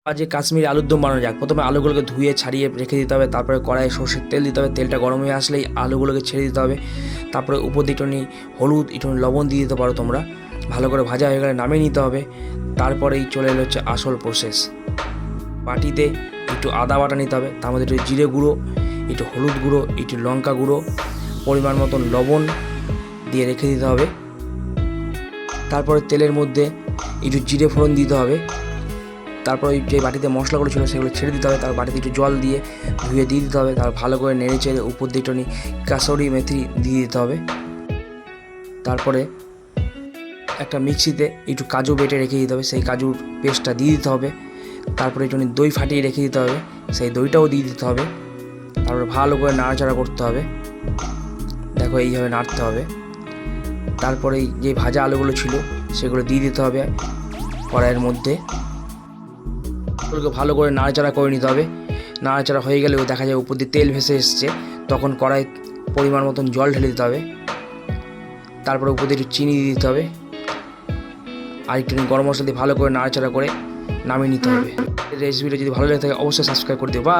যে কাশ্মীরি আলুর দম বানানো যাক। প্রথমে আলুগুলোকে ধুয়ে ছাড়িয়ে রেখে দিতে হবে, তারপরে কড়াইয়ে সর্ষের তেল দিতে হবে, তেলটা গরম হয়ে আসলেই আলুগুলোকে ছেড়ে দিতে হবে। তারপরে উপর দিয়ে একটুখানি হলুদ, একটুখানি লবণ দিয়ে দিতে পারো তোমরা। ভালো করে ভাজা হয়ে গেলে নামিয়ে নিতে হবে। তারপরেই চলে এলো হচ্ছে আসল প্রসেস। বাটিতে একটু আদা বাটা নিতে হবে, তার মধ্যে একটু জিরে গুঁড়ো, একটু হলুদ গুঁড়ো, একটু লঙ্কা গুঁড়ো, পরিমাণ মতন লবণ দিয়ে রেখে দিতে হবে। তারপরে তেলের মধ্যে একটু জিরে ফোড়ন দিতে হবে। তারপর ওই যে বাটিতে মশলাগুলো ছিল সেগুলো ছেড়ে দিতে হবে। তারপর বাটিতে একটু জল দিয়ে ধুয়ে দিয়ে দিতে হবে। তারপর ভালো করে নেড়ে চেড়ে উপর দিয়ে একটুখানি কাসুরি মেথি দিয়ে দিতে হবে। তারপরে একটা মিক্সিতে একটু কাজু বেটে রেখে দিতে হবে, সেই কাজুর পেস্টটা দিয়ে দিতে হবে। তারপরে একটুখানি দই ফাটিয়ে রেখে দিতে হবে, সেই দইটাও দিয়ে দিতে হবে। তারপরে ভালো করে নাড়াচাড়া করতে হবে। দেখো এইভাবে নাড়তে হবে। তারপরে যে ভাজা আলুগুলো ছিল সেগুলো দিয়ে দিতে হবে কড়াইয়ের মধ্যে। ওগুলোকে ভালো করে নাড়াচাড়া করে নিতে হবে। নাড়াচাড়া হয়ে গেলেও দেখা যায় উপর দিয়ে তেল ভেসে এসছে, তখন কড়াই পরিমাণ মতন জল ঢেলে দিতে হবে। তারপরে উপর দিয়ে একটু চিনি দিয়ে দিতে হবে, আর একটু গরম মশলা দিয়ে ভালো করে নাড়াচাড়া করে নামিয়ে নিতে হবে। রেসিপিটা যদি ভালো লেগে থাকে অবশ্যই সাবস্ক্রাইব করে দিও। বা